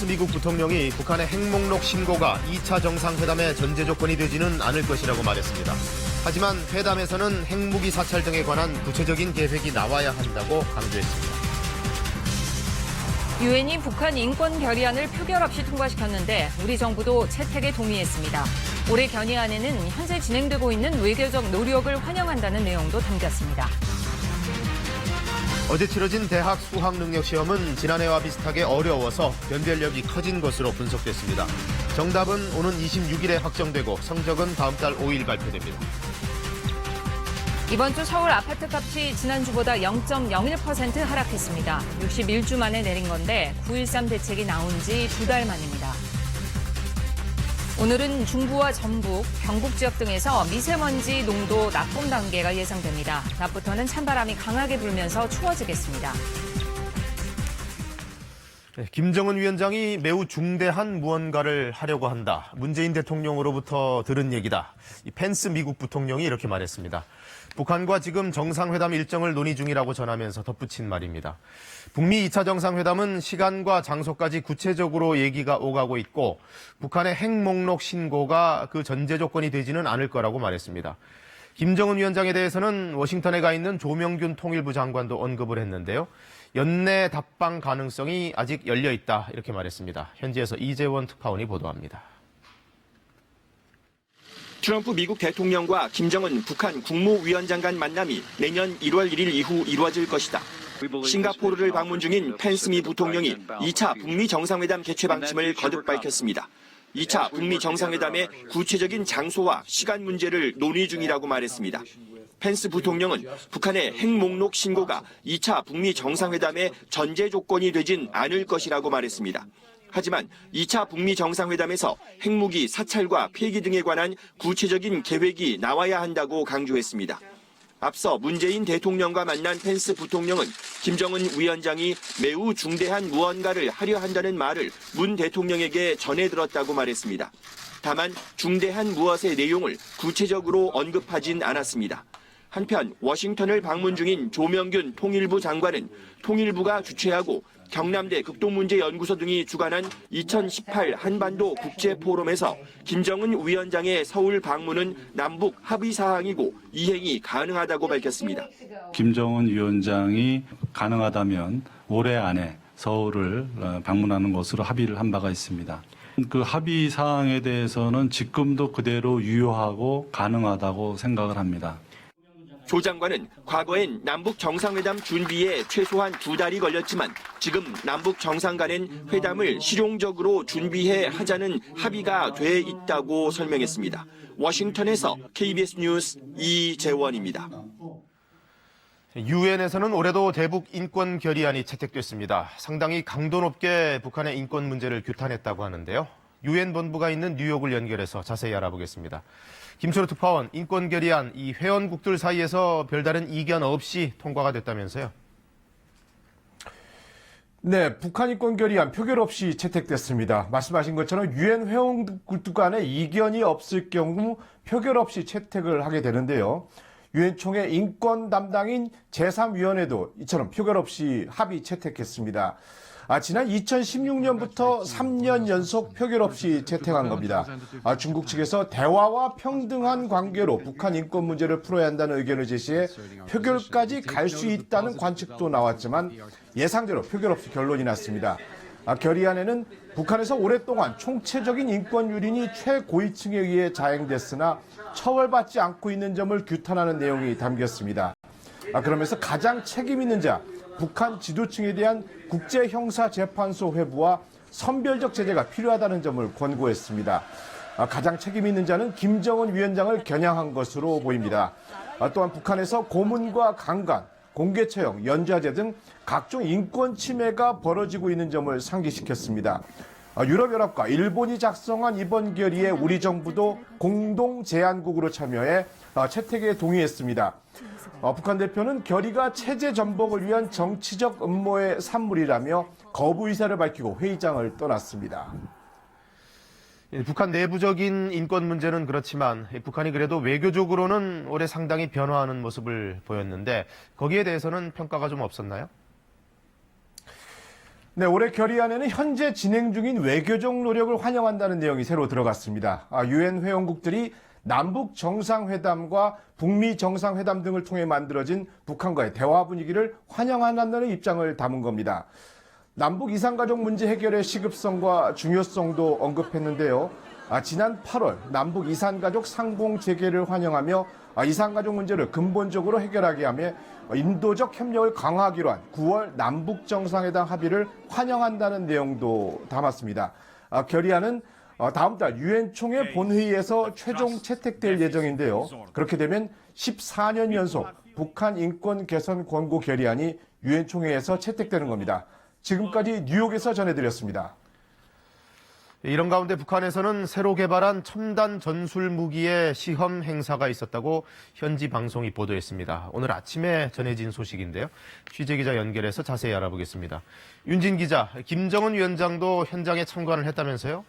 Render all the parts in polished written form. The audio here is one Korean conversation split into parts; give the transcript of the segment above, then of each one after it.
미국 부통령이 북한의 핵목록 신고가 2차 정상회담의 전제 조건이 되지는 않을 것이라고 말했습니다. 하지만 회담에서는 핵무기 사찰 등에 관한 구체적인 계획이 나와야 한다고 강조했습니다. 유엔이 북한 인권 결의안을 표결 없이 통과시켰는데 우리 정부도 채택에 동의했습니다. 올해 견의안에는 현재 진행되고 있는 외교적 노력을 환영한다는 내용도 담겼습니다. 어제 치러진 대학 수학능력시험은 지난해와 비슷하게 어려워서 변별력이 커진 것으로 분석됐습니다. 정답은 오는 26일에 확정되고 성적은 다음 달 5일 발표됩니다. 이번 주 서울 아파트 값이 지난주보다 0.01% 하락했습니다. 61주 만에 내린 건데 9.13 대책이 나온 지 2달 만입니다. 오늘은 중부와 전북, 경북 지역 등에서 미세먼지 농도 나쁨 단계가 예상됩니다. 낮부터는 찬바람이 강하게 불면서 추워지겠습니다. 김정은 위원장이 매우 중대한 무언가를 하려고 한다. 문재인 대통령으로부터 들은 얘기다. 펜스 미국 부통령이 이렇게 말했습니다. 북한과 지금 정상회담 일정을 논의 중이라고 전하면서 덧붙인 말입니다. 북미 2차 정상회담은 시간과 장소까지 구체적으로 얘기가 오가고 있고 북한의 핵목록 신고가 그 전제 조건이 되지는 않을 거라고 말했습니다. 김정은 위원장에 대해서는 워싱턴에 가 있는 조명균 통일부 장관도 언급을 했는데요. 연내 답방 가능성이 아직 열려 있다 이렇게 말했습니다. 현지에서 이재원 특파원이 보도합니다. 트럼프 미국 대통령과 김정은 북한 국무위원장 간 만남이 내년 1월 1일 이후 이루어질 것이다. 싱가포르를 방문 중인 펜스 미 부통령이 2차 북미 정상회담 개최 방침을 거듭 밝혔습니다. 2차 북미 정상회담의 구체적인 장소와 시간 문제를 논의 중이라고 말했습니다. 펜스 부통령은 북한의 핵목록 신고가 2차 북미 정상회담의 전제 조건이 되진 않을 것이라고 말했습니다. 하지만 2차 북미 정상회담에서 핵무기 사찰과 폐기 등에 관한 구체적인 계획이 나와야 한다고 강조했습니다. 앞서 문재인 대통령과 만난 펜스 부통령은 김정은 위원장이 매우 중대한 무언가를 하려 한다는 말을 문 대통령에게 전해 들었다고 말했습니다. 다만 중대한 무엇의 내용을 구체적으로 언급하진 않았습니다. 한편 워싱턴을 방문 중인 조명균 통일부 장관은 통일부가 주최하고 경남대 극동문제연구소 등이 주관한 2018 한반도 국제포럼에서 김정은 위원장의 서울 방문은 남북 합의 사항이고 이행이 가능하다고 밝혔습니다. 김정은 위원장이 가능하다면 올해 안에 서울을 방문하는 것으로 합의를 한 바가 있습니다. 그 합의 사항에 대해서는 지금도 그대로 유효하고 가능하다고 생각을 합니다. 조 장관은 과거엔 남북 정상회담 준비에 최소한 2달이 걸렸지만 지금 남북 정상 간엔 회담을 실용적으로 준비해 하자는 합의가 돼 있다고 설명했습니다. 워싱턴에서 KBS 뉴스 이재원입니다. 유엔에서는 올해도 대북 인권 결의안이 채택됐습니다. 상당히 강도 높게 북한의 인권 문제를 규탄했다고 하는데요. 유엔 본부가 있는 뉴욕을 연결해서 자세히 알아보겠습니다. 김초로 특파원, 인권 결의안 이 회원국들 사이에서 별다른 이견 없이 통과가 됐다면서요? 네, 북한 인권 결의안 표결 없이 채택됐습니다. 말씀하신 것처럼 유엔 회원국들 간에 이견이 없을 경우 표결 없이 채택을 하게 되는데요. 유엔 총회 인권 담당인 제3위원회도 이처럼 표결 없이 합의 채택했습니다. 지난 2016년부터 3년 연속 표결 없이 채택한 겁니다. 중국 측에서 대화와 평등한 관계로 북한 인권 문제를 풀어야 한다는 의견을 제시해 표결까지 갈 수 있다는 관측도 나왔지만 예상대로 표결 없이 결론이 났습니다. 결의안에는 북한에서 오랫동안 총체적인 인권 유린이 최고위층에 의해 자행됐으나 처벌받지 않고 있는 점을 규탄하는 내용이 담겼습니다. 그러면서 가장 책임 있는 자, 북한 지도층에 대한 국제형사재판소 회부와 선별적 제재가 필요하다는 점을 권고했습니다. 가장 책임 있는 자는 김정은 위원장을 겨냥한 것으로 보입니다. 또한 북한에서 고문과 강간, 공개처형, 연좌제 등 각종 인권 침해가 벌어지고 있는 점을 상기시켰습니다. 유럽연합과 일본이 작성한 이번 결의에 우리 정부도 공동 제안국으로 참여해 채택에 동의했습니다. 북한 대표는 결의가 체제 전복을 위한 정치적 음모의 산물이라며 거부 의사를 밝히고 회의장을 떠났습니다. 북한 내부적인 인권 문제는 그렇지만 북한이 그래도 외교적으로는 올해 상당히 변화하는 모습을 보였는데 거기에 대해서는 평가가 좀 없었나요? 네, 올해 결의안에는 현재 진행 중인 외교적 노력을 환영한다는 내용이 새로 들어갔습니다. 유엔 회원국들이 남북 정상회담과 북미 정상회담 등을 통해 만들어진 북한과의 대화 분위기를 환영한다는 입장을 담은 겁니다. 남북 이산가족 문제 해결의 시급성과 중요성도 언급했는데요. 지난 8월 남북 이산가족 상봉 재개를 환영하며 이산가족 문제를 근본적으로 해결하게 하며 인도적 협력을 강화하기로 한 9월 남북 정상회담 합의를 환영한다는 내용도 담았습니다. 결의안은 다음 달 유엔 총회 본회의에서 최종 채택될 예정인데요. 그렇게 되면 14년 연속 북한 인권 개선 권고 결의안이 유엔 총회에서 채택되는 겁니다. 지금까지 뉴욕에서 전해드렸습니다. 이런 가운데 북한에서는 새로 개발한 첨단 전술 무기의 시험 행사가 있었다고 현지 방송이 보도했습니다. 오늘 아침에 전해진 소식인데요. 취재 기자 연결해서 자세히 알아보겠습니다. 윤진 기자, 김정은 위원장도 현장에 참관을 했다면서요?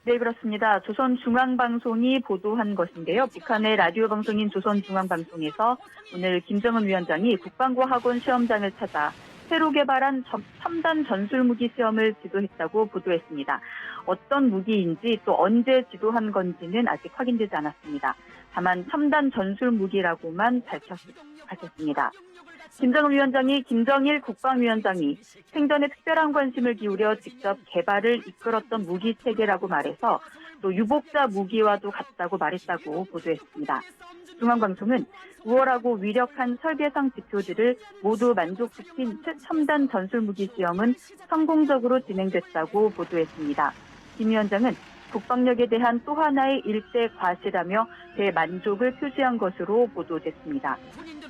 네, 그렇습니다. 조선중앙방송이 보도한 것인데요. 북한의 라디오 방송인 조선중앙방송에서 오늘 김정은 위원장이 국방과학원 시험장을 찾아 새로 개발한 첨단 전술무기 시험을 지도했다고 보도했습니다. 어떤 무기인지 또 언제 지도한 건지는 아직 확인되지 않았습니다. 다만 첨단 전술무기라고만 밝혔습니다. 김정은 위원장이 김정일 국방위원장이 생전에 특별한 관심을 기울여 직접 개발을 이끌었던 무기 체계라고 말해서 또 유복자 무기와도 같다고 말했다고 보도했습니다. 중앙방송은 우월하고 위력한 설계상 지표들을 모두 만족시킨 첨단 전술무기 시험은 성공적으로 진행됐다고 보도했습니다. 김 위원장은 국방력에 대한 또 하나의 일대 과시라며 대만족을 표시한 것으로 보도됐습니다.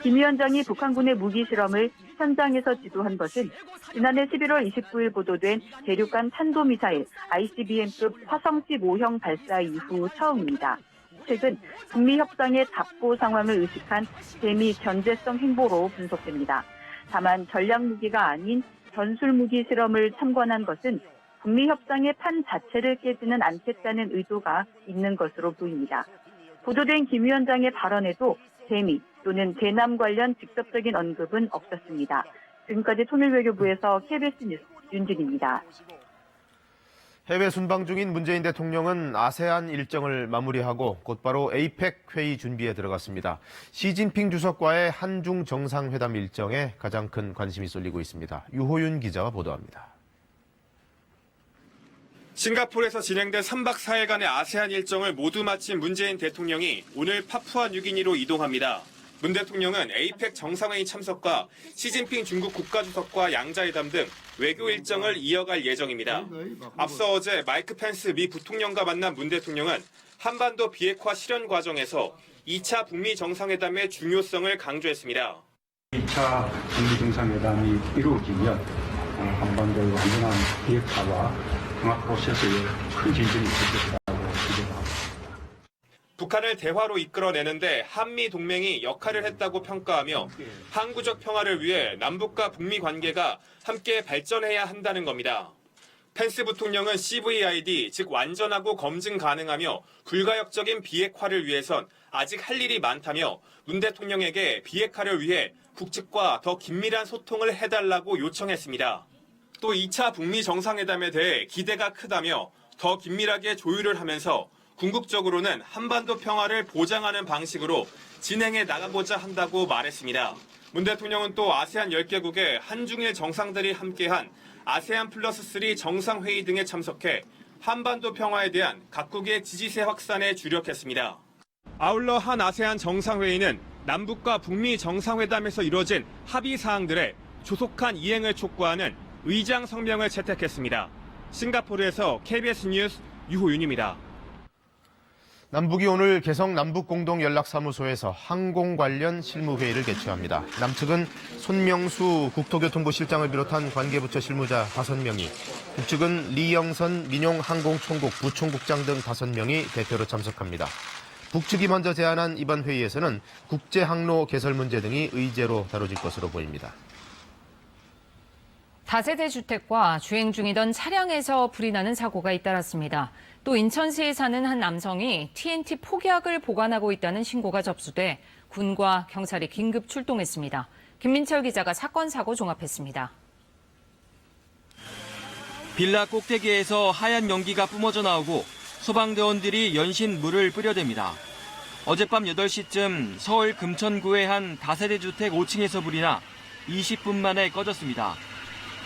김 위원장이 북한군의 무기 실험을 현장에서 지도한 것은 지난해 11월 29일 보도된 대륙간 탄도미사일 ICBM급 화성 15형 발사 이후 처음입니다. 최근 북미 협상의 답보 상황을 의식한 대미 견제성 행보로 분석됩니다. 다만 전략무기가 아닌 전술무기 실험을 참관한 것은 북미 협상의 판 자체를 깨지는 않겠다는 의도가 있는 것으로 보입니다. 보도된 김 위원장의 발언에도 대미 또는 대남 관련 직접적인 언급은 없었습니다. 지금까지 통일외교부에서 KBS 뉴스 윤진입니다. 해외 순방 중인 문재인 대통령은 아세안 일정을 마무리하고 곧바로 에이펙 회의 준비에 들어갔습니다. 시진핑 주석과의 한중 정상회담 일정에 가장 큰 관심이 쏠리고 있습니다. 유호윤 기자가 보도합니다. 싱가포르에서 진행된 3박 4일간의 아세안 일정을 모두 마친 문재인 대통령이 오늘 파푸아뉴기니로 이동합니다. 문 대통령은 에이펙 정상회의 참석과 시진핑 중국 국가주석과 양자회담 등 외교 일정을 이어갈 예정입니다. 앞서 어제 마이크 펜스 미 부통령과 만난 문 대통령은 한반도 비핵화 실현 과정에서 2차 북미 정상회담의 중요성을 강조했습니다. 2차 북미 정상회담이 이루어지면 한반도의 완전한 비핵화와 통합 프로세스에 큰 진전이 있을 것이라고 기대합니다. 북한을 대화로 이끌어내는데 한미 동맹이 역할을 했다고 평가하며 항구적 평화를 위해 남북과 북미 관계가 함께 발전해야 한다는 겁니다. 펜스 부통령은 CVID, 즉 완전하고 검증 가능하며 불가역적인 비핵화를 위해선 아직 할 일이 많다며 문 대통령에게 비핵화를 위해 북측과 더 긴밀한 소통을 해달라고 요청했습니다. 또 2차 북미 정상회담에 대해 기대가 크다며 더 긴밀하게 조율을 하면서 궁극적으로는 한반도 평화를 보장하는 방식으로 진행해 나가고자 한다고 말했습니다. 문 대통령은 또 아세안 10개국의 한중일 정상들이 함께한 아세안 플러스 3 정상회의 등에 참석해 한반도 평화에 대한 각국의 지지세 확산에 주력했습니다. 아울러 한 아세안 정상회의는 남북과 북미 정상회담에서 이뤄진 합의 사항들의 조속한 이행을 촉구하는 의장 성명을 채택했습니다. 싱가포르에서 KBS 뉴스 유호윤입니다. 남북이 오늘 개성 남북공동연락사무소에서 항공 관련 실무회의를 개최합니다. 남측은 손명수 국토교통부 실장을 비롯한 관계부처 실무자 5명이, 북측은 리영선 민용항공총국 부총국장 등 5명이 대표로 참석합니다. 북측이 먼저 제안한 이번 회의에서는 국제항로 개설 문제 등이 의제로 다뤄질 것으로 보입니다. 다세대 주택과 주행 중이던 차량에서 불이 나는 사고가 잇따랐습니다. 또 인천시에 사는 한 남성이 TNT 폭약을 보관하고 있다는 신고가 접수돼 군과 경찰이 긴급 출동했습니다. 김민철 기자가 사건 사고 종합했습니다. 빌라 꼭대기에서 하얀 연기가 뿜어져 나오고 소방대원들이 연신 물을 뿌려댑니다. 어젯밤 8시쯤 서울 금천구의 한 다세대 주택 5층에서 불이 나 20분 만에 꺼졌습니다.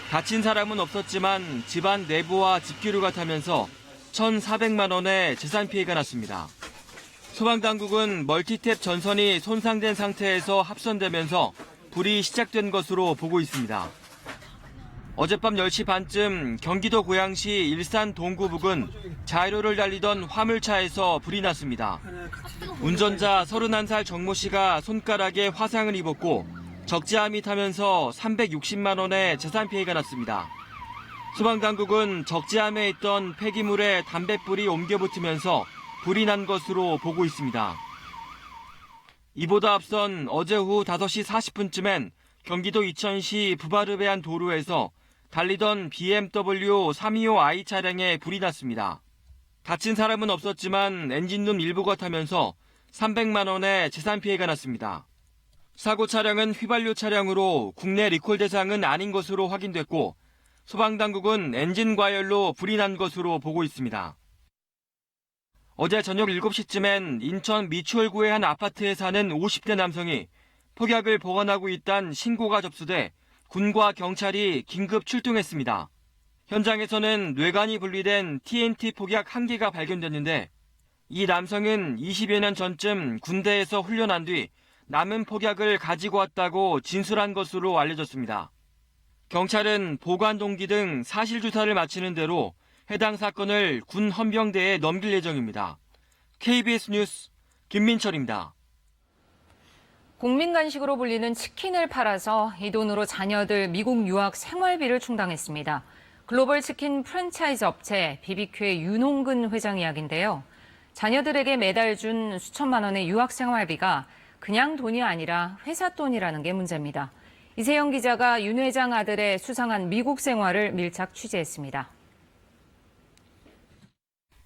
다친 사람은 없었지만 집안 내부와 집기류가 타면서 1,400만 원의 재산 피해가 났습니다. 소방당국은 멀티탭 전선이 손상된 상태에서 합선되면서 불이 시작된 것으로 보고 있습니다. 어젯밤 10시 반쯤 경기도 고양시 일산 동구 부근 자이로를 달리던 화물차에서 불이 났습니다. 운전자 31살 정모 씨가 손가락에 화상을 입었고 적재함이 타면서 360만 원의 재산 피해가 났습니다. 소방당국은 적재함에 있던 폐기물에 담뱃불이 옮겨 붙으면서 불이 난 것으로 보고 있습니다. 이보다 앞선 어제 오후 5시 40분쯤엔 경기도 이천시 부바르베 한 도로에서 달리던 BMW 325i 차량에 불이 났습니다. 다친 사람은 없었지만 엔진룸 일부가 타면서 300만 원의 재산 피해가 났습니다. 사고 차량은 휘발유 차량으로 국내 리콜 대상은 아닌 것으로 확인됐고 소방당국은 엔진 과열로 불이 난 것으로 보고 있습니다. 어제 저녁 7시쯤엔 인천 미추홀구의 한 아파트에 사는 50대 남성이 폭약을 보관하고 있다는 신고가 접수돼 군과 경찰이 긴급 출동했습니다. 현장에서는 뇌관이 분리된 TNT 폭약 1개가 발견됐는데 이 남성은 20여 년 전쯤 군대에서 훈련한 뒤 남은 폭약을 가지고 왔다고 진술한 것으로 알려졌습니다. 경찰은 보관 동기 등 사실 조사를 마치는 대로 해당 사건을 군 헌병대에 넘길 예정입니다. KBS 뉴스 김민철입니다. 국민 간식으로 불리는 치킨을 팔아서 이 돈으로 자녀들 미국 유학 생활비를 충당했습니다. 글로벌 치킨 프랜차이즈 업체 BBQ의 윤홍근 회장 이야기인데요. 자녀들에게 매달 준 수천만 원의 유학 생활비가 그냥 돈이 아니라 회사 돈이라는 게 문제입니다. 이세영 기자가 윤 회장 아들의 수상한 미국 생활을 밀착 취재했습니다.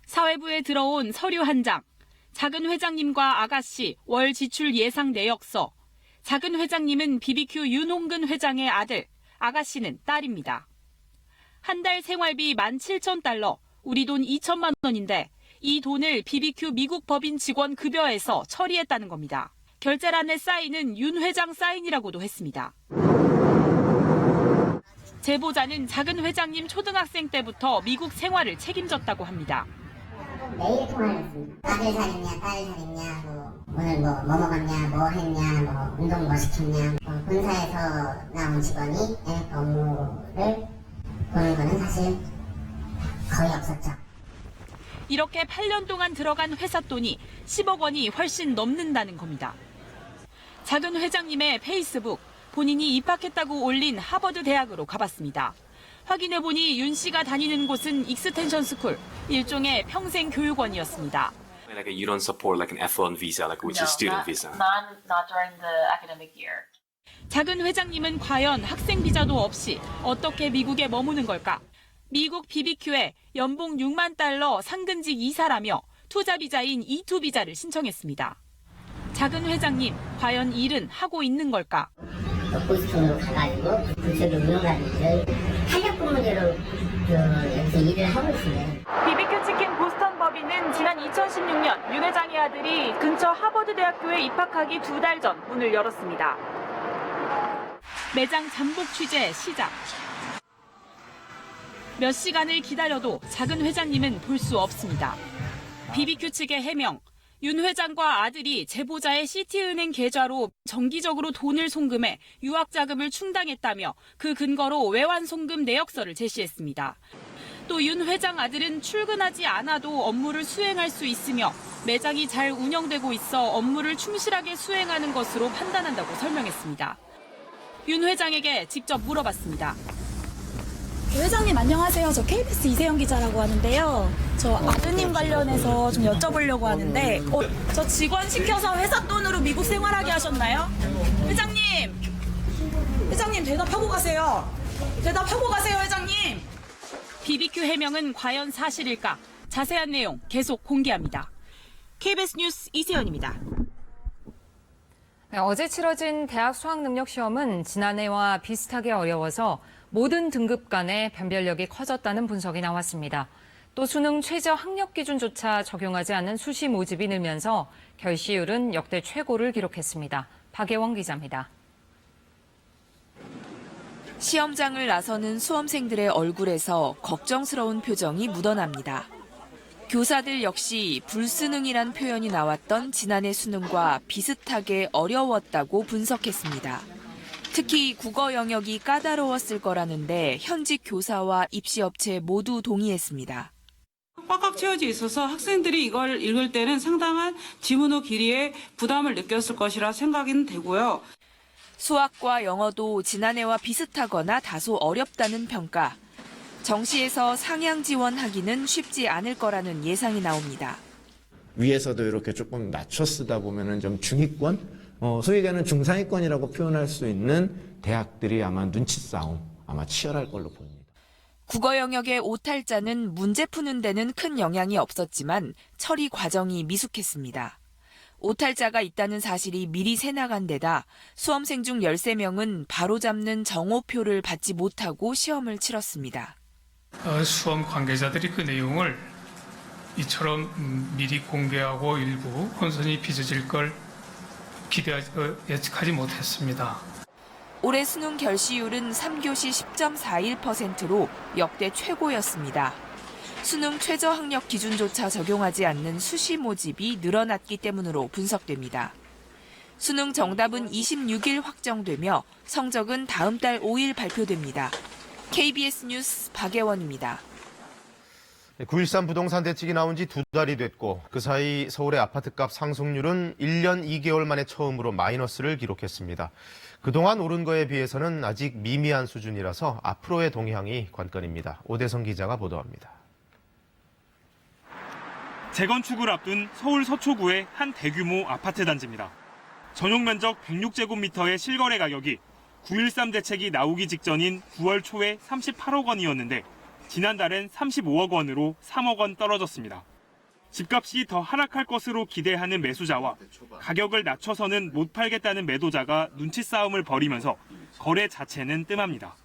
사회부에 들어온 서류 한 장, 작은 회장님과 아가씨 월 지출 예상 내역서, 작은 회장님은 BBQ 윤홍근 회장의 아들, 아가씨는 딸입니다. 한 달 생활비 17,000달러, 우리 돈 2천만 원인데 이 돈을 BBQ 미국 법인 직원 급여에서 처리했다는 겁니다. 결제란에 사인은 윤 회장 사인이라고도 했습니다. 제보자는 작은 회장님 초등학생 때부터 미국 생활을 책임졌다고 합니다. 매일 통화했습니다. 아들 잘 있냐, 딸 잘 있냐, 오늘 뭐 먹었냐, 뭐 했냐, 운동 뭐 시켰냐. 본사에서 나온 직원이 업무를 보는 거는 사실 거의 없었죠. 이렇게 8년 동안 들어간 회사 돈이 10억 원이 훨씬 넘는다는 겁니다. 작은 회장님의 페이스북, 본인이 입학했다고 올린 하버드 대학으로 가봤습니다. 확인해보니 윤 씨가 다니는 곳은 익스텐션 스쿨, 일종의 평생 교육원이었습니다. Like you don't support like an F1 visa, like which is student visa. Not during the academic year. 작은 회장님은 과연 학생 비자도 없이 어떻게 미국에 머무는 걸까? 미국 BBQ에 연봉 6만 달러 상근직 이사라며 투자 비자인 E2 비자를 신청했습니다. 작은 회장님, 과연 일은 하고 있는 걸까? 보스턴으로 가가지고 그쪽에 운영가들을 탄력 근무제로 여기서 일을 하고 있습니다. BBQ 치킨 보스턴 법인은 지난 2016년 윤 회장의 아들이 근처 하버드 대학교에 입학하기 2달 전 문을 열었습니다. 매장 잠복 취재 시작. 몇 시간을 기다려도 작은 회장님은 볼 수 없습니다. BBQ 측의 해명, 윤 회장과 아들이 제보자의 시티은행 계좌로 정기적으로 돈을 송금해 유학 자금을 충당했다며 그 근거로 외환 송금 내역서를 제시했습니다. 또 윤 회장 아들은 출근하지 않아도 업무를 수행할 수 있으며 매장이 잘 운영되고 있어 업무를 충실하게 수행하는 것으로 판단한다고 설명했습니다. 윤 회장에게 직접 물어봤습니다. 회장님 안녕하세요. 저 KBS 이세영 기자라고 하는데요. 저 아드님 관련해서 좀 여쭤보려고 하는데 저 직원 시켜서 회사 돈으로 미국 생활하게 하셨나요? 회장님 대답하고 가세요. 대답하고 가세요, 회장님. BBQ 해명은 과연 사실일까? 자세한 내용 계속 공개합니다. KBS 뉴스 이세연입니다. 어제 치러진 대학 수학능력시험은 지난해와 비슷하게 어려워서 모든 등급 간의 변별력이 커졌다는 분석이 나왔습니다. 또 수능 최저 학력 기준조차 적용하지 않는 수시 모집이 늘면서 결시율은 역대 최고를 기록했습니다. 박예원 기자입니다. 시험장을 나서는 수험생들의 얼굴에서 걱정스러운 표정이 묻어납니다. 교사들 역시 불수능이란 표현이 나왔던 지난해 수능과 비슷하게 어려웠다고 분석했습니다. 특히 국어 영역이 까다로웠을 거라는데 현직 교사와 입시업체 모두 동의했습니다. 꽉꽉 채워져 있어서 학생들이 이걸 읽을 때는 상당한 지문호 길이에 부담을 느꼈을 것이라 생각은 되고요. 수학과 영어도 지난해와 비슷하거나 다소 어렵다는 평가. 정시에서 상향 지원하기는 쉽지 않을 거라는 예상이 나옵니다. 위에서도 이렇게 조금 낮춰 쓰다 보면은 좀 중위권, 소위 얘기하는 중상위권이라고 표현할 수 있는 대학들이 아마 눈치 싸움, 아마 치열할 걸로 보입니다. 국어 영역의 오탈자는 문제 푸는 데는 큰 영향이 없었지만 처리 과정이 미숙했습니다. 오탈자가 있다는 사실이 미리 새나간 데다 수험생 중 13명은 바로잡는 정오표를 받지 못하고 시험을 치렀습니다. 수험 관계자들이 그 내용을 이처럼 미리 공개하고 일부 혼선이 빚어질 걸 예측하지 못했습니다. 올해 수능 결시율은 3교시 10.41%로 역대 최고였습니다. 수능 최저 학력 기준조차 적용하지 않는 수시 모집이 늘어났기 때문으로 분석됩니다. 수능 정답은 26일 확정되며 성적은 다음 달 5일 발표됩니다. KBS 뉴스 박예원입니다. 9.13 부동산 대책이 나온 지 2달이 됐고 그 사이 서울의 아파트값 상승률은 1년 2개월 만에 처음으로 마이너스를 기록했습니다. 그동안 오른 거에 비해서는 아직 미미한 수준이라서 앞으로의 동향이 관건입니다. 오대성 기자가 보도합니다. 재건축을 앞둔 서울 서초구의 한 대규모 아파트 단지입니다. 전용 면적 106제곱미터의 실거래 가격이 9.13 대책이 나오기 직전인 9월 초에 38억 원이었는데 지난달엔 35억 원으로 3억 원 떨어졌습니다. 집값이 더 하락할 것으로 기대하는 매수자와 가격을 낮춰서는 못 팔겠다는 매도자가 눈치 싸움을 벌이면서 거래 자체는 뜸합니다.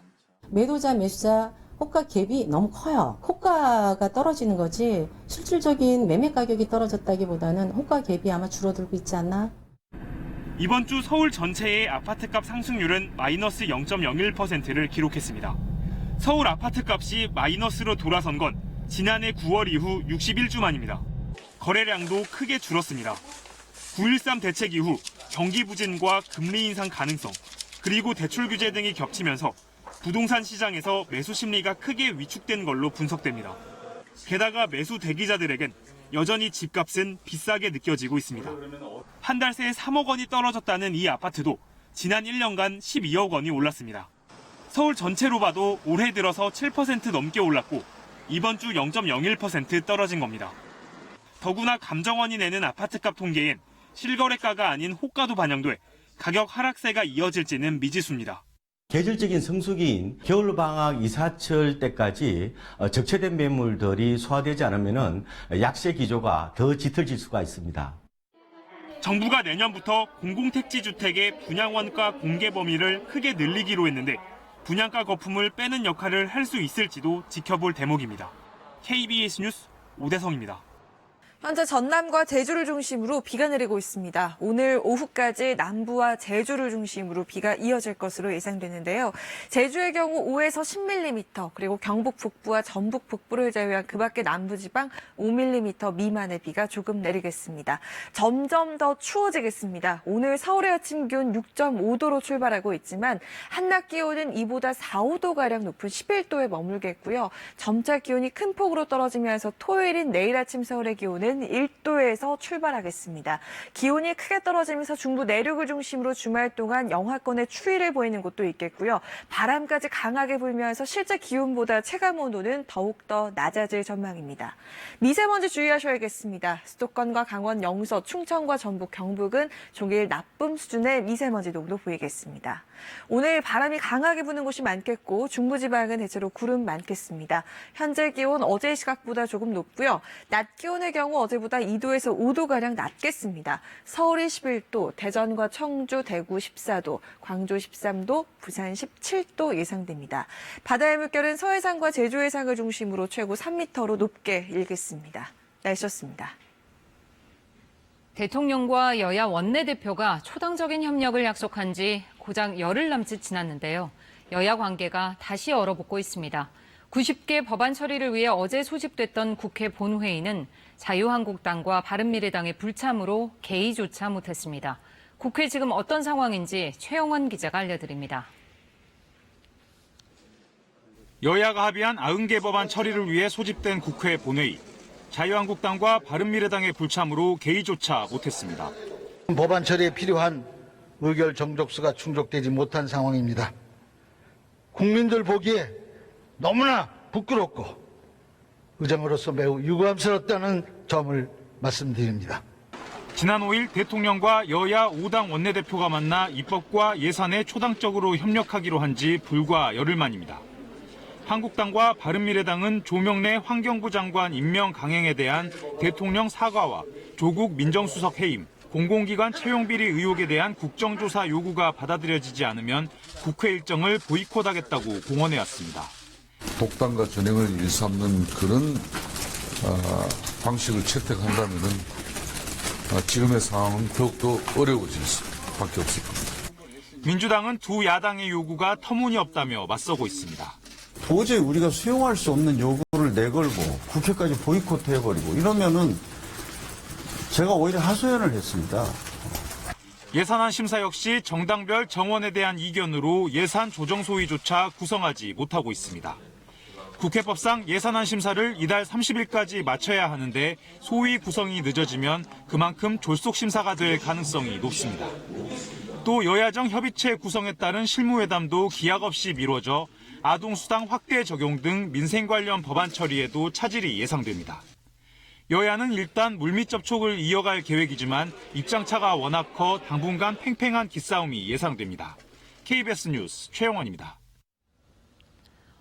매도자, 매수자 호가 갭이 너무 커요. 호가가 떨어지는 거지 실질적인 매매 가격이 떨어졌다기보다는 호가 갭이 아마 줄어들고 있지 않나? 이번 주 서울 전체의 아파트값 상승률은 마이너스 0.01%를 기록했습니다. 서울 아파트값이 마이너스로 돌아선 건 지난해 9월 이후 61주 만입니다. 거래량도 크게 줄었습니다. 9.13 대책 이후 경기 부진과 금리 인상 가능성, 그리고 대출 규제 등이 겹치면서 부동산 시장에서 매수 심리가 크게 위축된 걸로 분석됩니다. 게다가 매수 대기자들에겐 여전히 집값은 비싸게 느껴지고 있습니다. 한 달 새에 3억 원이 떨어졌다는 이 아파트도 지난 1년간 12억 원이 올랐습니다. 서울 전체로 봐도 올해 들어서 7% 넘게 올랐고 이번 주 0.01% 떨어진 겁니다. 더구나 감정원이 내는 아파트값 통계엔 실거래가가 아닌 호가도 반영돼 가격 하락세가 이어질지는 미지수입니다. 계절적인 성수기인 겨울방학 이사철 때까지 적체된 매물들이 소화되지 않으면 약세 기조가 더 짙어질 수가 있습니다. 정부가 내년부터 공공택지주택의 분양원가 공개 범위를 크게 늘리기로 했는데 분양가 거품을 빼는 역할을 할 수 있을지도 지켜볼 대목입니다. KBS 뉴스 오대성입니다. 현재 전남과 제주를 중심으로 비가 내리고 있습니다. 오늘 오후까지 남부와 제주를 중심으로 비가 이어질 것으로 예상되는데요. 제주의 경우 5에서 10mm, 그리고 경북 북부와 전북 북부를 제외한 그 밖의 남부지방 5mm 미만의 비가 조금 내리겠습니다. 점점 더 추워지겠습니다. 오늘 서울의 아침 기온 6.5도로 출발하고 있지만 한낮 기온은 이보다 4, 5도가량 높은 11도에 머물겠고요. 점차 기온이 큰 폭으로 떨어지면서 토요일인 내일 아침 서울의 기온은 1도에서 출발하겠습니다. 기온이 크게 떨어지면서 중부 내륙을 중심으로 주말 동안 영하권의 추위를 보이는 곳도 있겠고요. 바람까지 강하게 불면서 실제 기온보다 체감 온도는 더욱더 낮아질 전망입니다. 미세먼지 주의하셔야겠습니다. 수도권과 강원, 영서, 충청과 전북, 경북은 종일 나쁨 수준의 미세먼지 농도 보이겠습니다. 오늘 바람이 강하게 부는 곳이 많겠고 중부지방은 대체로 구름 많겠습니다. 현재 기온 어제 시각보다 조금 높고요. 낮 기온의 경우 어제보다 2도에서 5도가량 낮겠습니다. 서울이 11도, 대전과 청주, 대구 14도, 광주 13도, 부산 17도 예상됩니다. 바다의 물결은 서해상과 제주 해상을 중심으로 최고 3m로 높게 일겠습니다. 날씨였습니다. 대통령과 여야 원내대표가 초당적인 협력을 약속한 지 고작 열흘 남짓 지났는데요. 여야 관계가 다시 얼어붙고 있습니다. 90개 법안 처리를 위해 어제 소집됐던 국회 본회의는 자유한국당과 바른미래당의 불참으로 개의조차 못했습니다. 국회 지금 어떤 상황인지 최영원 기자가 알려드립니다. 여야가 합의한 90개 법안 처리를 위해 소집된 국회 본회의. 자유한국당과 바른미래당의 불참으로 개의조차 못했습니다. 법안 처리에 필요한 의결 정족수가 충족되지 못한 상황입니다. 국민들 보기에 너무나 부끄럽고 의장으로서 매우 유감스럽다는 점을 말씀드립니다. 지난 5일 대통령과 여야 5당 원내대표가 만나 입법과 예산에 초당적으로 협력하기로 한 지 불과 열흘 만입니다. 한국당과 바른미래당은 조명래 환경부 장관 임명 강행에 대한 대통령 사과와 조국 민정수석 해임, 공공기관 채용비리 의혹에 대한 국정조사 요구가 받아들여지지 않으면 국회 일정을 보이콧하겠다고 공언해왔습니다. 독단과 전횡을 일삼는 그런 방식을 채택한다면 지금의 상황은 더욱더 어려워질 수밖에 없을 겁니다. 민주당은 두 야당의 요구가 터무니없다며 맞서고 있습니다. 도저히 우리가 수용할 수 없는 요구를 내걸고 국회까지 보이콧해버리고 이러면은 제가 오히려 하소연을 했습니다. 예산안 심사 역시 정당별 정원에 대한 이견으로 예산 조정 소위조차 구성하지 못하고 있습니다. 국회법상 예산안 심사를 이달 30일까지 마쳐야 하는데 소위 구성이 늦어지면 그만큼 졸속 심사가 될 가능성이 높습니다. 또 여야정 협의체 구성에 따른 실무회담도 기약 없이 미뤄져 아동수당 확대 적용 등 민생 관련 법안 처리에도 차질이 예상됩니다. 여야는 일단 물밑 접촉을 이어갈 계획이지만 입장차가 워낙 커 당분간 팽팽한 기싸움이 예상됩니다. KBS 뉴스 최영원입니다.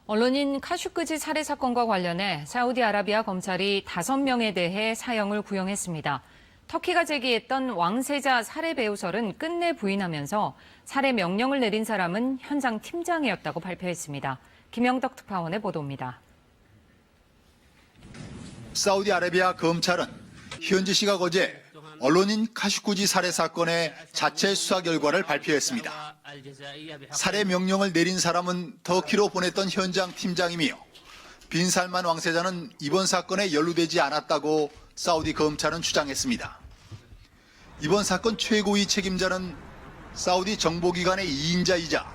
언론인 카슈크지 살해 사건과 관련해 사우디아라비아 검찰이 5명에 대해 사형을 구형했습니다. 터키가 제기했던 왕세자 살해 배우설은 끝내 부인하면서 살해 명령을 내린 사람은 현장 팀장이었다고 발표했습니다. 김영덕 특파원의 보도입니다. 사우디아라비아 검찰은 현지 시각 어제 언론인 카슈쿠지 살해 사건의 자체 수사 결과를 발표했습니다. 살해 명령을 내린 사람은 터키로 보냈던 현장 팀장이며 빈살만 왕세자는 이번 사건에 연루되지 않았다고 사우디 검찰은 주장했습니다. 이번 사건 최고위 책임자는 사우디 정보기관의 2인자이자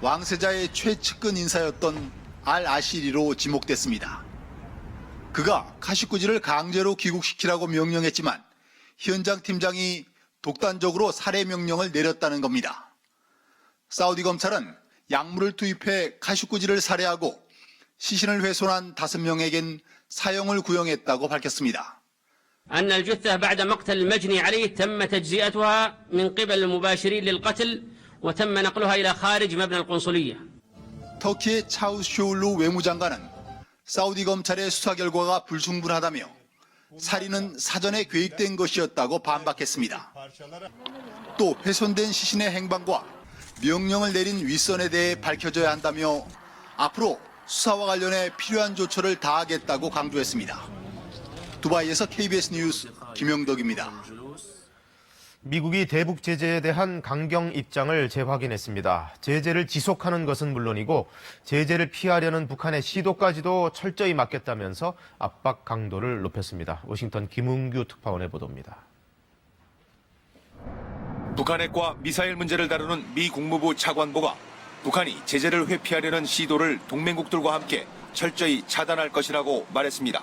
왕세자의 최측근 인사였던 알 아시리로 지목됐습니다. 그가 카슈쿠지를 강제로 귀국시키라고 명령했지만 현장 팀장이 독단적으로 살해 명령을 내렸다는 겁니다. 사우디 검찰은 약물을 투입해 카슈쿠지를 살해하고 시신을 훼손한 5명에겐 사형을 구형했다고 밝혔습니다. أن الجثة بعد مقتل المجني عليه تم تجزئتها من قبل المباشرين للقتل وتم نقلها إلى خارج مبنى القنصلية. 터키의 차우슈올루 외무장관은 사우디 검찰의 수사 결과가 불충분하다며 살인은 사전에 계획된 것이었다고 반박했습니다. 또 훼손된 시신의 행방과 명령을 내린 윗선에 대해 밝혀져야 한다며 앞으로 수사와 관련해 필요한 조처를 다하겠다고 강조했습니다. 두바이에서 KBS 뉴스 김영덕입니다. 미국이 대북 제재에 대한 강경 입장을 재확인했습니다. 제재를 지속하는 것은 물론이고 제재를 피하려는 북한의 시도까지도 철저히 막겠다면서 압박 강도를 높였습니다. 워싱턴 김은규 특파원의 보도입니다. 북한 핵과 미사일 문제를 다루는 미 국무부 차관보가 북한이 제재를 회피하려는 시도를 동맹국들과 함께 철저히 차단할 것이라고 말했습니다.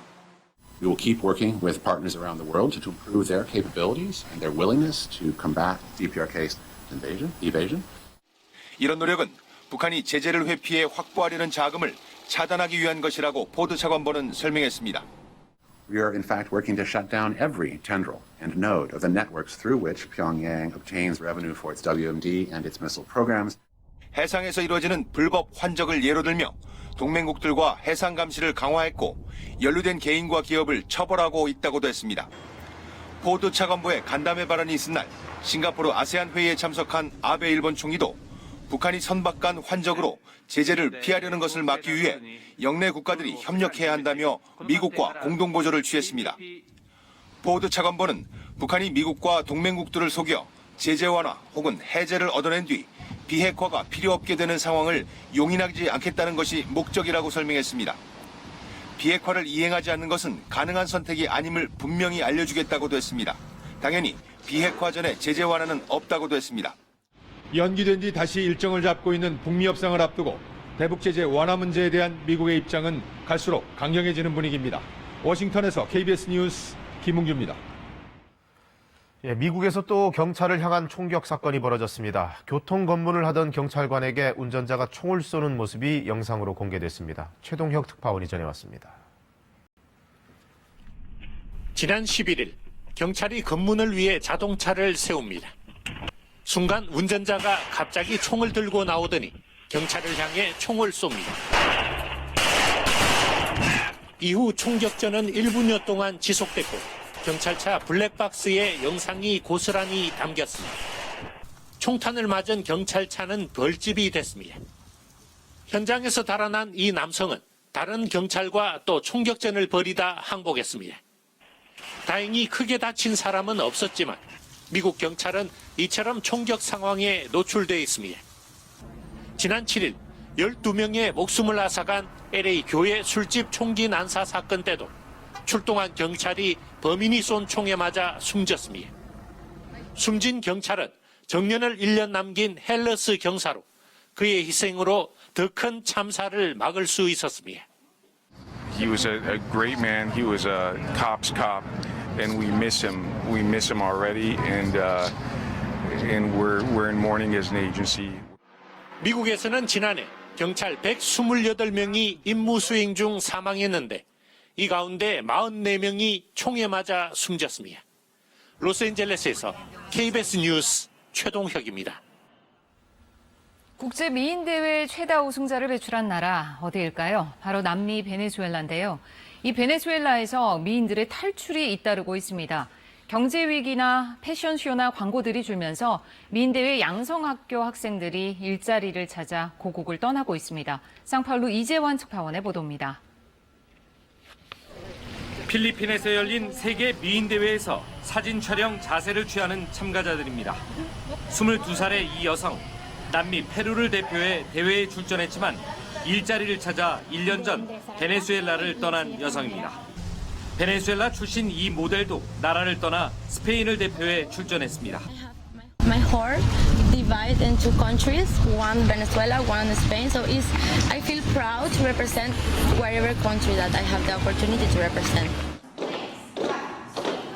We will keep working with partners around the world to improve their capabilities and their willingness to combat DPRK evasion. 이런 노력은 북한이 제재를 회피해 확보하려는 자금을 차단하기 위한 것이라고 포드 차관보는 설명했습니다. We are in fact working to shut down every tendril and node of the networks through which Pyongyang obtains revenue for its WMD and its missile programs. 해상에서 이루어지는 불법 환적을 예로 들며 동맹국들과 해상 감시를 강화했고 연루된 개인과 기업을 처벌하고 있다고도 했습니다. 포드 차관보의 간담회 발언이 있은 날 싱가포르 아세안 회의에 참석한 아베 일본 총리도 북한이 선박간 환적으로 제재를 피하려는 것을 막기 위해 영내 국가들이 협력해야 한다며 미국과 공동보조를 취했습니다. 포드 차관보는 북한이 미국과 동맹국들을 속여 제재 완화 혹은 해제를 얻어낸 뒤 비핵화가 필요 없게 되는 상황을 용인하지 않겠다는 것이 목적이라고 설명했습니다. 비핵화를 이행하지 않는 것은 가능한 선택이 아님을 분명히 알려주겠다고도 했습니다. 당연히 비핵화 전에 제재 완화는 없다고도 했습니다. 연기된 뒤 다시 일정을 잡고 있는 북미 협상을 앞두고 대북 제재 완화 문제에 대한 미국의 입장은 갈수록 강경해지는 분위기입니다. 워싱턴에서 KBS 뉴스 김웅규입니다. 미국에서 또 경찰을 향한 총격 사건이 벌어졌습니다. 교통 검문을 하던 경찰관에게 운전자가 총을 쏘는 모습이 영상으로 공개됐습니다. 최동혁 특파원이 전해왔습니다. 지난 11일 경찰이 검문을 위해 자동차를 세웁니다. 순간 운전자가 갑자기 총을 들고 나오더니 경찰을 향해 총을 쏩니다. 이후 총격전은 1분여 동안 지속됐고 경찰차 블랙박스에 영상이 고스란히 담겼습니다. 총탄을 맞은 경찰차는 벌집이 됐습니다. 현장에서 달아난 이 남성은 다른 경찰과 또 총격전을 벌이다 항복했습니다. 다행히 크게 다친 사람은 없었지만 미국 경찰은 이처럼 총격 상황에 노출돼 있습니다. 지난 7일 12명의 목숨을 앗아간 LA 교회 술집 총기 난사 사건 때도 출동한 경찰이 범인이 쏜 총에 맞아 숨졌습니다. 숨진 경찰은 정년을 1년 남긴 헬러스 경사로 그의 희생으로 더 큰 참사를 막을 수 있었습니다. He was a great man. He was a cop's cop, and we miss him. We miss him already, and we're in mourning as an agency. 미국에서는 지난해 경찰 128명이 임무 수행 중 사망했는데 이 가운데 44명이 총에 맞아 숨졌습니다. 로스앤젤레스에서 KBS 뉴스 최동혁입니다. 국제 미인 대회 최다 우승자를 배출한 나라 어디일까요? 바로 남미 베네수엘라인데요. 이 베네수엘라에서 미인들의 탈출이 잇따르고 있습니다. 경제 위기나 패션쇼나 광고들이 줄면서 미인 대회 양성학교 학생들이 일자리를 찾아 고국을 떠나고 있습니다. 상파울루 이재환 특파원의 보도입니다. 필리핀에서 열린 세계 미인 대회에서 사진 촬영 자세를 취하는 참가자들입니다. 22살의 이 여성, 남미 페루를 대표해 대회에 출전했지만 일자리를 찾아 1년 전 베네수엘라를 떠난 여성입니다. 베네수엘라 출신 이 모델도 나라를 떠나 스페인을 대표해 출전했습니다. My heart divided into countries, one Venezuela, one Spain. So I feel proud to represent whatever country that I have the opportunity to represent.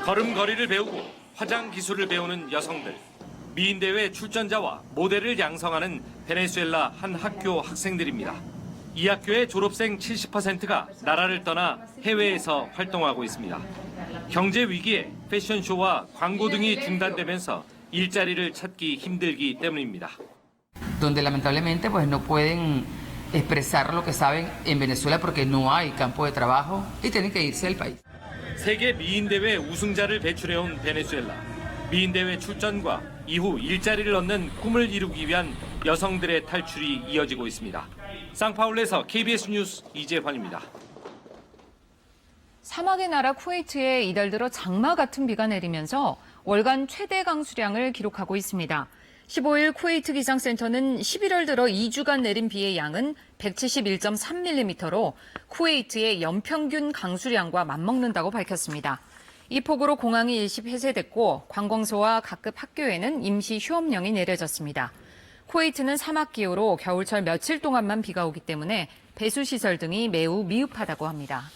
걸음걸이를 배우고 화장 기술을 배우는 여성들. 미인 대회 출전자와 모델을 양성하는 베네수엘라 한 학교 학생들입니다. 이 학교의 졸업생 70%가 나라를 떠나 해외에서 활동하고 있습니다. 경제 위기에 패션쇼와 광고 등이 중단되면서 일자리를 찾기 힘들기 때문입니다. Donde lamentablemente pues no pueden expresar lo que saben en Venezuela porque no hay campo de trabajo y tienen que irse del país. 세계 미인 대회 우승자를 배출해온 베네수엘라. 미인 대회 출전과 이후 일자리를 얻는 꿈을 이루기 위한 여성들의 탈출이 이어지고 있습니다. 상파울루에서 KBS 뉴스 이재환입니다. 사막의 나라 쿠웨이트에 이달 들어 장마 같은 비가 내리면서 월간 최대 강수량을 기록하고 있습니다. 15일 쿠웨이트 기상센터는 11월 들어 2주간 내린 비의 양은 171.3mm로 쿠웨이트의 연평균 강수량과 맞먹는다고 밝혔습니다. 이 폭우로 공항이 일시 폐쇄됐고 관광소와 각급 학교에는 임시 휴업령이 내려졌습니다. 쿠웨이트는 사막 기후로 겨울철 며칠 동안만 비가 오기 때문에 배수시설 등이 매우 미흡하다고 합니다.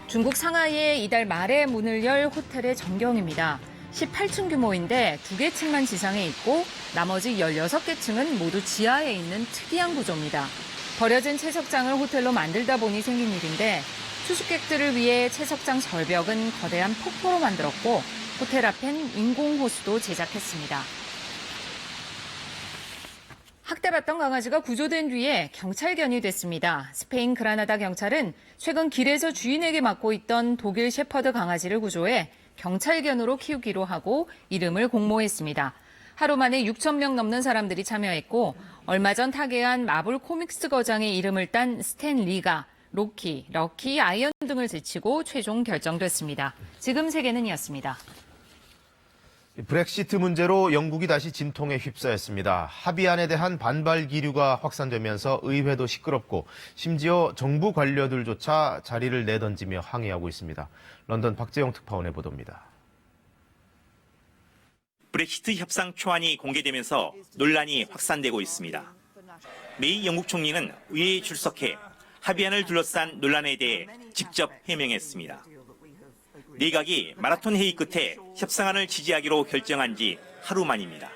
중국 상하이에 이달 말에 문을 열 호텔의 전경입니다. 18층 규모인데 2개 층만 지상에 있고 나머지 16개 층은 모두 지하에 있는 특이한 구조입니다. 버려진 채석장을 호텔로 만들다 보니 생긴 일인데 투숙객들을 위해 채석장 절벽은 거대한 폭포로 만들었고 호텔 앞엔 인공호수도 제작했습니다. 학대받던 강아지가 구조된 뒤에 경찰견이 됐습니다. 스페인 그라나다 경찰은 최근 길에서 주인에게 맡고 있던 독일 셰퍼드 강아지를 구조해 경찰견으로 키우기로 하고 이름을 공모했습니다. 하루 만에 6,000명 넘는 사람들이 참여했고 얼마 전 타계한 마블 코믹스 거장의 이름을 딴 스탠 리가 로키, 럭키, 아이언 등을 제치고 최종 결정됐습니다. 지금 세계는 이었습니다. 브렉시트 문제로 영국이 다시 진통에 휩싸였습니다. 합의안에 대한 반발 기류가 확산되면서 의회도 시끄럽고 심지어 정부 관료들조차 자리를 내던지며 항의하고 있습니다. 런던 박재영 특파원의 보도입니다. 브렉시트 협상 초안이 공개되면서 논란이 확산되고 있습니다. 메이 영국 총리는 의회에 출석해 합의안을 둘러싼 논란에 대해 직접 해명했습니다. 내각이 마라톤 회의 끝에 협상안을 지지하기로 결정한 지 하루 만입니다.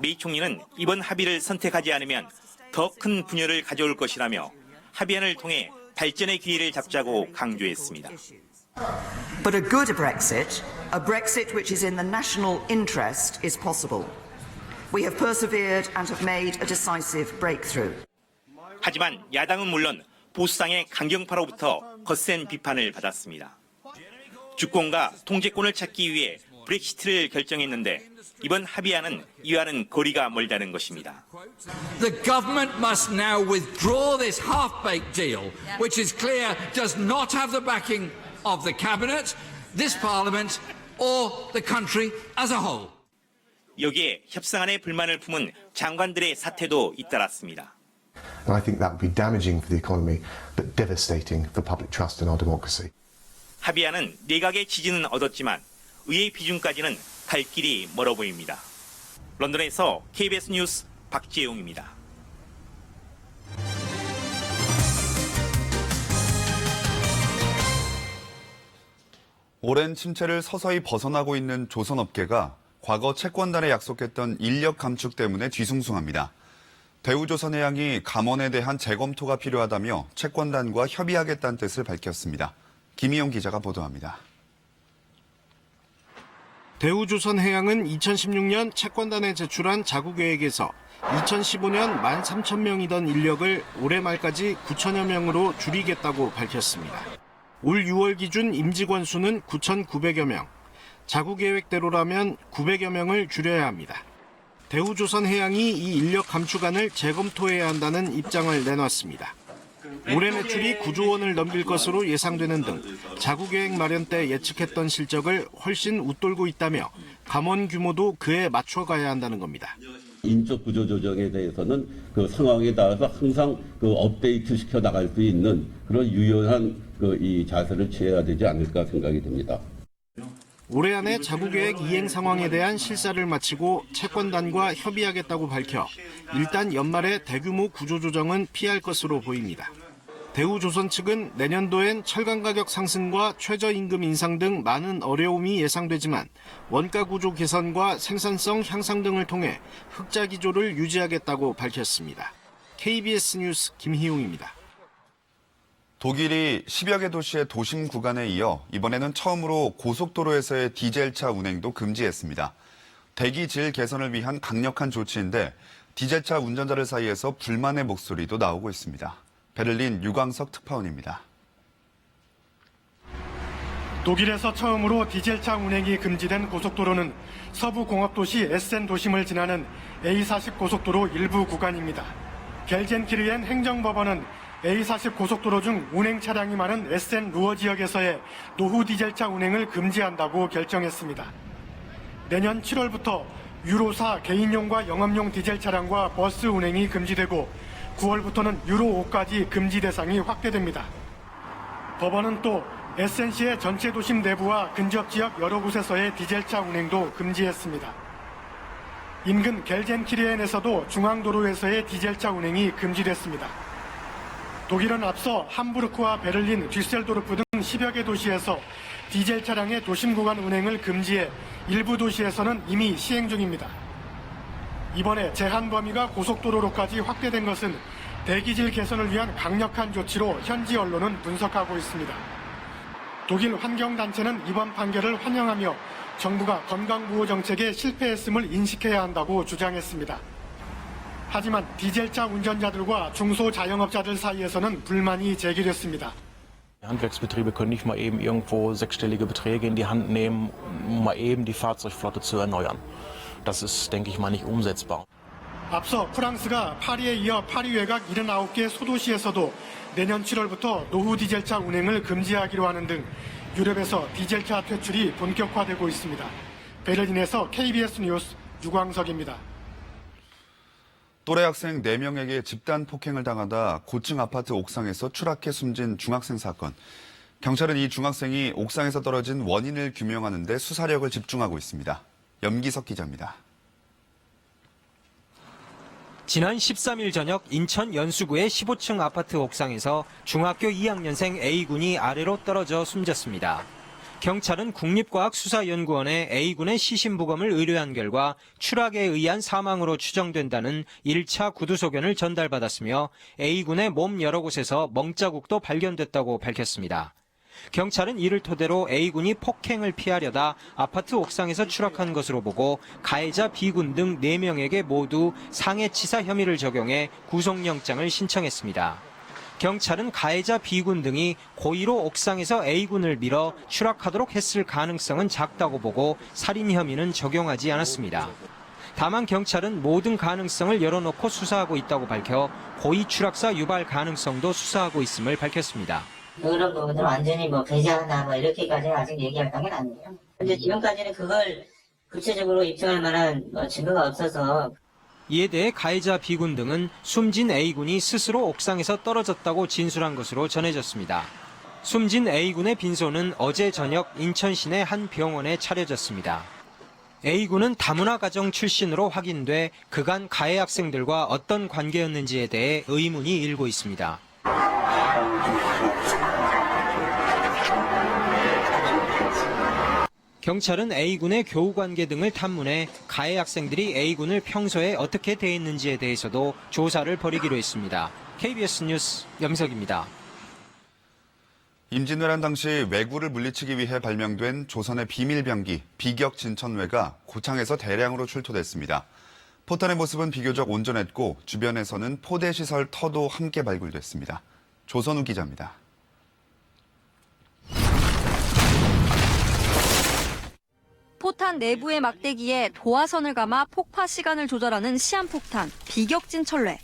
메이 총리는 이번 합의를 선택하지 않으면 더 큰 분열을 가져올 것이라며 합의안을 통해 발전의 기회를 잡자고 강조했습니다. But a good Brexit, a Brexit which is in the national interest, is possible. We have persevered and have made a decisive breakthrough. 하지만 야당은 물론 보수당의 강경파로부터 거센 비판을 받았습니다. 주권과 통제권을 찾기 위해 브렉시트를 결정했는데 이번 합의안은 이와는 거리가 멀다는 것입니다. The government must now withdraw this half-baked deal, which is clear does not have the backing of the cabinet, this parliament, or the country as a whole. 여기에 협상안에 불만을 품은 장관들의 사태도 잇따랐습니다. And I think that would be damaging for the economy, but devastating for public trust in our democracy. 합의안은 내각의 지지는 얻었지만 의회 비준까지는 갈 길이 멀어 보입니다. 런던에서 KBS 뉴스 박재용입니다. 오랜 침체를 서서히 벗어나고 있는 조선업계가 과거 채권단에 약속했던 인력 감축 때문에 뒤숭숭합니다. 대우조선해양이 감원에 대한 재검토가 필요하다며 채권단과 협의하겠다는 뜻을 밝혔습니다. 김희용 기자가 보도합니다. 대우조선해양은 2016년 채권단에 제출한 자구계획에서 2015년 13,000명이던 인력을 올해 말까지 9,000여 명으로 줄이겠다고 밝혔습니다. 올 6월 기준 임직원 수는 9,900여 명, 자구계획대로라면 900여 명을 줄여야 합니다. 대우조선해양이 이 인력 감축안을 재검토해야 한다는 입장을 내놨습니다. 올해 매출이 9조 원을 넘길 것으로 예상되는 등 자구계획 마련 때 예측했던 실적을 훨씬 웃돌고 있다며 감원 규모도 그에 맞춰가야 한다는 겁니다. 인적 구조 조정에 대해서는 그 상황에 따라서 항상 그 업데이트 시켜 나갈 수 있는 그런 유연한 이 자세를 취해야 되지 않을까 생각이 듭니다. 올해 안에 자구계획 이행 상황에 대한 실사를 마치고 채권단과 협의하겠다고 밝혀 일단 연말에 대규모 구조조정은 피할 것으로 보입니다. 대우조선 측은 내년도엔 철강 가격 상승과 최저임금 인상 등 많은 어려움이 예상되지만 원가 구조 개선과 생산성 향상 등을 통해 흑자 기조를 유지하겠다고 밝혔습니다. KBS 뉴스 김희용입니다. 독일이 10여 개 도시의 도심 구간에 이어 이번에는 처음으로 고속도로에서의 디젤차 운행도 금지했습니다. 대기 질 개선을 위한 강력한 조치인데 디젤차 운전자들 사이에서 불만의 목소리도 나오고 있습니다. 베를린 유광석 특파원입니다. 독일에서 처음으로 디젤차 운행이 금지된 고속도로는 서부 공업도시 에센 도심을 지나는 A40 고속도로 일부 구간입니다. 겔젠키르헨 행정법원은 A40 고속도로 중 운행 차량이 많은 에센 루어 지역에서의 노후 디젤차 운행을 금지한다고 결정했습니다. 내년 7월부터 유로4 개인용과 영업용 디젤 차량과 버스 운행이 금지되고 9월부터는 유로5까지 금지 대상이 확대됩니다. 법원은 또 에센시의 전체 도심 내부와 근접 지역 여러 곳에서의 디젤차 운행도 금지했습니다. 인근 겔젠키르헨에서도 중앙도로에서의 디젤차 운행이 금지됐습니다. 독일은 앞서 함부르크와 베를린, 듀셀도르프 등 10여 개 도시에서 디젤 차량의 도심 구간 운행을 금지해 일부 도시에서는 이미 시행 중입니다. 이번에 제한 범위가 고속도로로까지 확대된 것은 대기질 개선을 위한 강력한 조치로 현지 언론은 분석하고 있습니다. 독일 환경단체는 이번 판결을 환영하며 정부가 건강보호 정책에 실패했음을 인식해야 한다고 주장했습니다. 하지만 디젤차 운전자들과 중소자영업자들 사이에서는 불만이 제기됐습니다. Handwerksbetriebe können nicht mal eben irgendwo sechsstellige Beträge in die Hand nehmen, um mal eben die Fahrzeugflotte zu erneuern. Das ist, denke ich mal, nicht umsetzbar. 앞서 프랑스가 파리에 이어 파리 외곽 79개 소도시에서도 내년 7월부터 노후 디젤차 운행을 금지하기로 하는 등 유럽에서 디젤차 퇴출이 본격화되고 있습니다. 베를린에서 KBS 뉴스 유광석입니다. 또래 학생 4명에게 집단 폭행을 당하다 고층 아파트 옥상에서 추락해 숨진 중학생 사건. 경찰은 이 중학생이 옥상에서 떨어진 원인을 규명하는 데 수사력을 집중하고 있습니다. 염기석 기자입니다. 지난 13일 저녁 인천 연수구의 15층 아파트 옥상에서 중학교 2학년생 A군이 아래로 떨어져 숨졌습니다. 경찰은 국립과학수사연구원에 A군의 시신부검을 의뢰한 결과 추락에 의한 사망으로 추정된다는 1차 구두소견을 전달받았으며 A군의 몸 여러 곳에서 멍자국도 발견됐다고 밝혔습니다. 경찰은 이를 토대로 A군이 폭행을 피하려다 아파트 옥상에서 추락한 것으로 보고 가해자 B군 등 4명에게 모두 상해치사 혐의를 적용해 구속영장을 신청했습니다. 경찰은 가해자 B군 등이 고의로 옥상에서 A군을 밀어 추락하도록 했을 가능성은 작다고 보고 살인 혐의는 적용하지 않았습니다. 다만 경찰은 모든 가능성을 열어놓고 수사하고 있다고 밝혀 고의 추락사 유발 가능성도 수사하고 있음을 밝혔습니다. 그런 부분을 완전히 배제한다 이렇게까지는 아직 얘기할 단계는 아니에요. 근데 지금까지는 그걸 구체적으로 입증할 만한 증거가 없어서. 이에 대해 가해자 B군 등은 숨진 A군이 스스로 옥상에서 떨어졌다고 진술한 것으로 전해졌습니다. 숨진 A군의 빈소는 어제 저녁 인천 시내 한 병원에 차려졌습니다. A군은 다문화 가정 출신으로 확인돼 그간 가해 학생들과 어떤 관계였는지에 대해 의문이 일고 있습니다. 경찰은 A군의 교우관계 등을 탐문해 가해 학생들이 A군을 평소에 어떻게 대했는지에 대해서도 조사를 벌이기로 했습니다. KBS 뉴스 염석입니다. 임진왜란 당시 왜구를 물리치기 위해 발명된 조선의 비밀병기 비격 진천외가 고창에서 대량으로 출토됐습니다. 포탄의 모습은 비교적 온전했고 주변에서는 포대시설 터도 함께 발굴됐습니다. 조선우 기자입니다. 포탄 내부의 막대기에 도화선을 감아 폭파 시간을 조절하는 시한폭탄, 비격진 철뢰.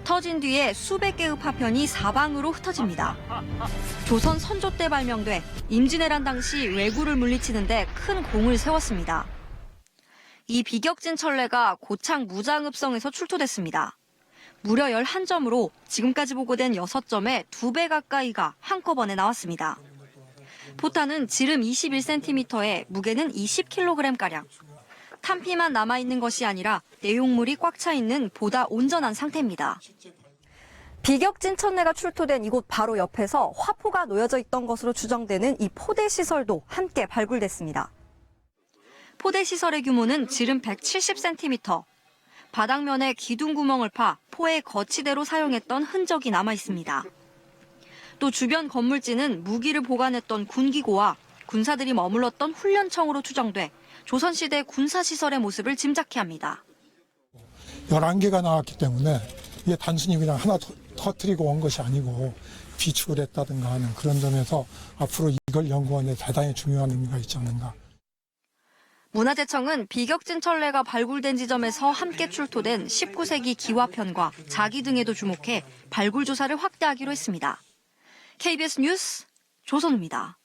터진 뒤에 수백 개의 파편이 사방으로 흩어집니다. 조선 선조 때 발명돼 임진왜란 당시 왜구를 물리치는데 큰 공을 세웠습니다. 이 비격진 철뢰가 고창 무장읍성에서 출토됐습니다. 무려 11점으로 지금까지 보고된 6점의 2배 가까이가 한꺼번에 나왔습니다. 포탄은 지름 21cm에 무게는 20kg가량. 탄피만 남아있는 것이 아니라 내용물이 꽉 차 있는 보다 온전한 상태입니다. 비격진 천내가 출토된 이곳 바로 옆에서 화포가 놓여져 있던 것으로 추정되는 이 포대 시설도 함께 발굴됐습니다. 포대 시설의 규모는 지름 170cm. 바닥면에 기둥 구멍을 파 포의 거치대로 사용했던 흔적이 남아 있습니다. 또 주변 건물지는 무기를 보관했던 군기고와 군사들이 머물렀던 훈련청으로 추정돼 조선시대 군사시설의 모습을 짐작케 합니다. 11개가 나왔기 때문에 이게 단순히 그냥 하나 터뜨리고 온 것이 아니고 비축을 했다든가 하는 그런 점에서 앞으로 이걸 연구하는 데 대단히 중요한 의미가 있지 않는가. 문화재청은 비격진 철뢰가 발굴된 지점에서 함께 출토된 19세기 기와편과 자기 등에도 주목해 발굴 조사를 확대하기로 했습니다. KBS 뉴스 조선우입니다.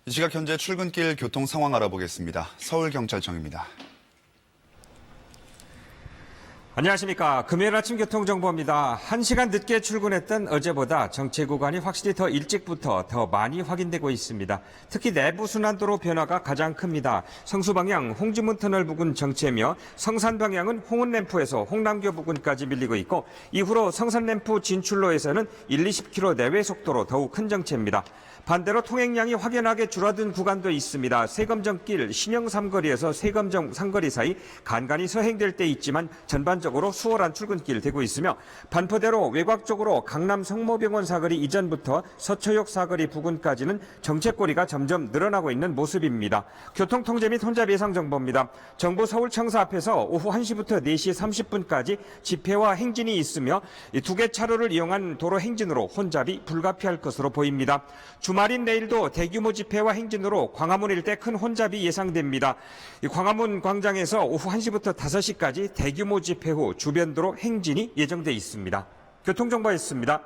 이 시각 현재 출근길 교통 상황 알아보겠습니다. 서울경찰청입니다. 안녕하십니까. 금요일 아침 교통정보입니다. 1시간 늦게 출근했던 어제보다 정체 구간이 확실히 더 일찍부터 더 많이 확인되고 있습니다. 특히 내부순환도로 변화가 가장 큽니다. 성수방향 홍지문 터널 부근 정체며 성산방향은 홍은램프에서 홍남교 부근까지 밀리고 있고 이후로 성산램프 진출로에서는 1-20km 내외 속도로 더욱 큰 정체입니다. 반대로 통행량이 확연하게 줄어든 구간도 있습니다. 세검정길 신영 삼거리에서 세검정 상거리 사이 간간히 서행될 때 있지만 전반적으로 전반적으로 수월한 출근길 되고 있으며 반포대로 외곽 쪽으로 강남 성모병원 사거리 이전부터 서초역 사거리 부근까지는 정체거리가 점점 늘어나고 있는 모습입니다. 교통통제 및 혼잡 예상 정보입니다. 정부 서울청사 앞에서 오후 1시부터 4시 30분까지 집회와 행진이 있으며 이 두 개 차로를 이용한 도로 행진으로 혼잡이 불가피할 것으로 보입니다. 주말인 내일도 대규모 집회와 행진으로 광화문 일대 큰 혼잡이 예상됩니다. 이 광화문 광장에서 오후 1시부터 5시까지 대규모 집회 후 주변 도로 행진이 예정돼 있습니다. 교통정보였습니다.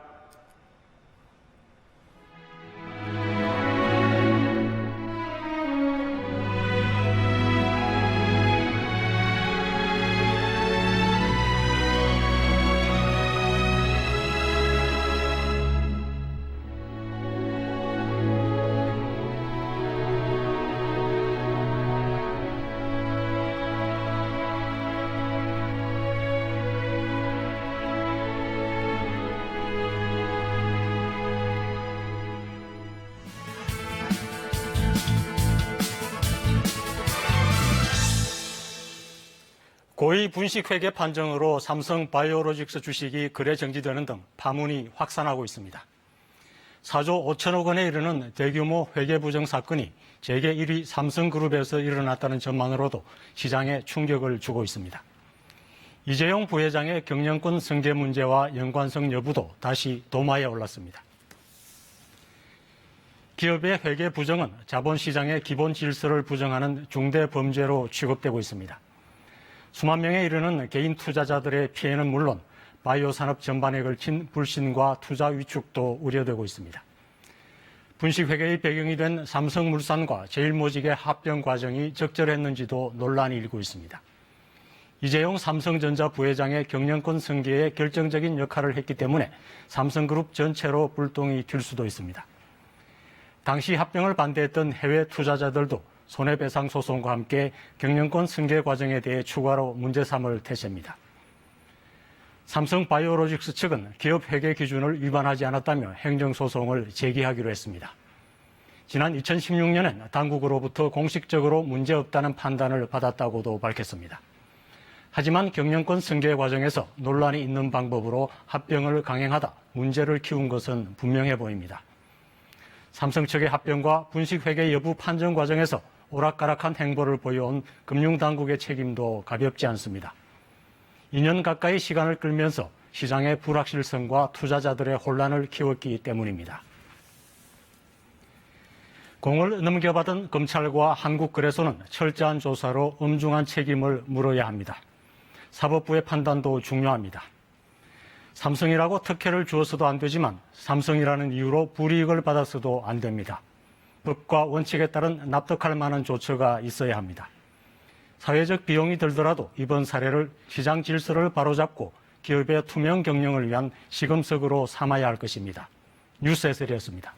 고의 분식회계 판정으로 삼성 바이오로직스 주식이 거래 정지되는 등 파문이 확산하고 있습니다. 4조 5천억 원에 이르는 대규모 회계 부정 사건이 재계 1위 삼성그룹에서 일어났다는 점만으로도 시장에 충격을 주고 있습니다. 이재용 부회장의 경영권 승계 문제와 연관성 여부도 다시 도마에 올랐습니다. 기업의 회계 부정은 자본시장의 기본 질서를 부정하는 중대 범죄로 취급되고 있습니다. 수만 명에 이르는 개인 투자자들의 피해는 물론 바이오 산업 전반에 걸친 불신과 투자 위축도 우려되고 있습니다. 분식회계의 배경이 된 삼성물산과 제일모직의 합병 과정이 적절했는지도 논란이 일고 있습니다. 이재용 삼성전자 부회장의 경영권 승계에 결정적인 역할을 했기 때문에 삼성그룹 전체로 불똥이 튈 수도 있습니다. 당시 합병을 반대했던 해외 투자자들도 손해배상 소송과 함께 경영권 승계 과정에 대해 추가로 문제 삼을 태세입니다. 삼성 바이오로직스 측은 기업 회계 기준을 위반하지 않았다며 행정소송을 제기하기로 했습니다. 지난 2016년엔 당국으로부터 공식적으로 문제없다는 판단을 받았다고도 밝혔습니다. 하지만 경영권 승계 과정에서 논란이 있는 방법으로 합병을 강행하다 문제를 키운 것은 분명해 보입니다. 삼성 측의 합병과 분식회계 여부 판정 과정에서 오락가락한 행보를 보여온 금융당국의 책임도 가볍지 않습니다. 2년 가까이 시간을 끌면서 시장의 불확실성과 투자자들의 혼란을 키웠기 때문입니다. 공을 넘겨받은 검찰과 한국거래소는 철저한 조사로 엄중한 책임을 물어야 합니다. 사법부의 판단도 중요합니다. 삼성이라고 특혜를 주어서도 안 되지만 삼성이라는 이유로 불이익을 받아서도 안 됩니다. 법과 원칙에 따른 납득할 만한 조처가 있어야 합니다. 사회적 비용이 들더라도 이번 사례를 시장 질서를 바로잡고 기업의 투명 경영을 위한 시금석으로 삼아야 할 것입니다. 뉴스 해설이었습니다.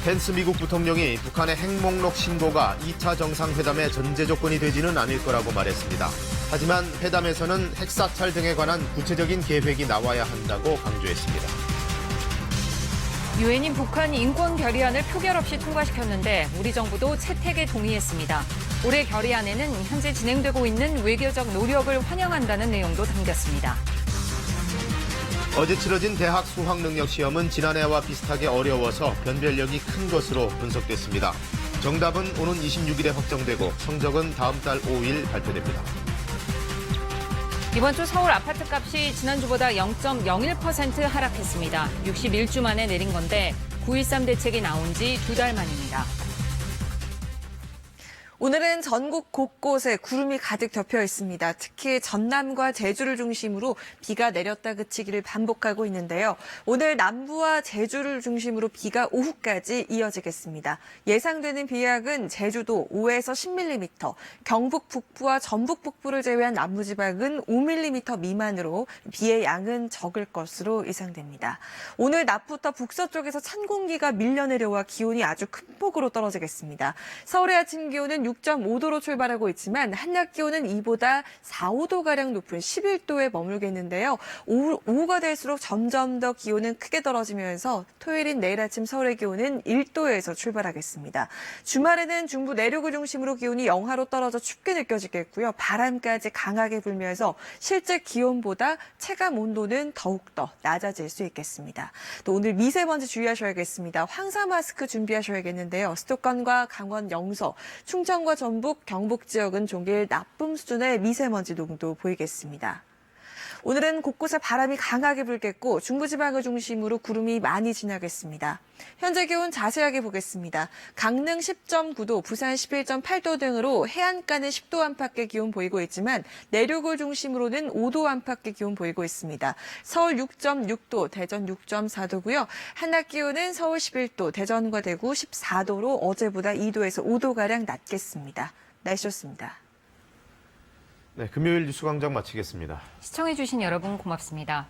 펜스 미국 부통령이 북한의 핵목록 신고가 2차 정상회담의 전제 조건이 되지는 않을 거라고 말했습니다. 하지만 회담에서는 핵사찰 등에 관한 구체적인 계획이 나와야 한다고 강조했습니다. 유엔이 북한 인권 결의안을 표결 없이 통과시켰는데 우리 정부도 채택에 동의했습니다. 올해 결의안에는 현재 진행되고 있는 외교적 노력을 환영한다는 내용도 담겼습니다. 어제 치러진 대학 수학능력 시험은 지난해와 비슷하게 어려워서 변별력이 큰 것으로 분석됐습니다. 정답은 오는 26일에 확정되고 성적은 다음 달 5일 발표됩니다. 이번 주 서울 아파트값이 지난주보다 0.01% 하락했습니다. 61주 만에 내린 건데 9.13 대책이 나온 지 2달 만입니다. 오늘은 전국 곳곳에 구름이 가득 덮여 있습니다. 특히 전남과 제주를 중심으로 비가 내렸다 그치기를 반복하고 있는데요. 오늘 남부와 제주를 중심으로 비가 오후까지 이어지겠습니다. 예상되는 비약은 제주도 5에서 10mm, 경북 북부와 전북 북부를 제외한 남부지방은 5mm 미만으로 비의 양은 적을 것으로 예상됩니다. 오늘 낮부터 북서쪽에서 찬 공기가 밀려 내려와 기온이 아주 큰 폭으로 떨어지겠습니다. 서울의 아침 기온은 6.5도로 출발하고 있지만 한낮 기온은 이보다 4, 5도가량 높은 11도에 머물겠는데요. 오후가 될수록 점점 더 기온은 크게 떨어지면서 토요일인 내일 아침 서울의 기온은 1도에서 출발하겠습니다. 주말에는 중부 내륙을 중심으로 기온이 영하로 떨어져 춥게 느껴지겠고요. 바람까지 강하게 불면서 실제 기온보다 체감 온도는 더욱더 낮아질 수 있겠습니다. 또 오늘 미세먼지 주의하셔야겠습니다. 황사 마스크 준비하셔야겠는데요. 수도권과 강원 영서, 충청과 전북, 경북 지역은 종일 나쁨 수준의 미세먼지 농도 보이겠습니다. 오늘은 곳곳에 바람이 강하게 불겠고 중부지방을 중심으로 구름이 많이 지나겠습니다. 현재 기온 자세하게 보겠습니다. 강릉 10.9도, 부산 11.8도 등으로 해안가는 10도 안팎의 기온 보이고 있지만 내륙을 중심으로는 5도 안팎의 기온 보이고 있습니다. 서울 6.6도, 대전 6.4도고요. 한낮 기온은 서울 11도, 대전과 대구 14도로 어제보다 2도에서 5도가량 낮겠습니다. 날씨였습니다. 네, 금요일 뉴스광장 마치겠습니다. 시청해주신 여러분 고맙습니다.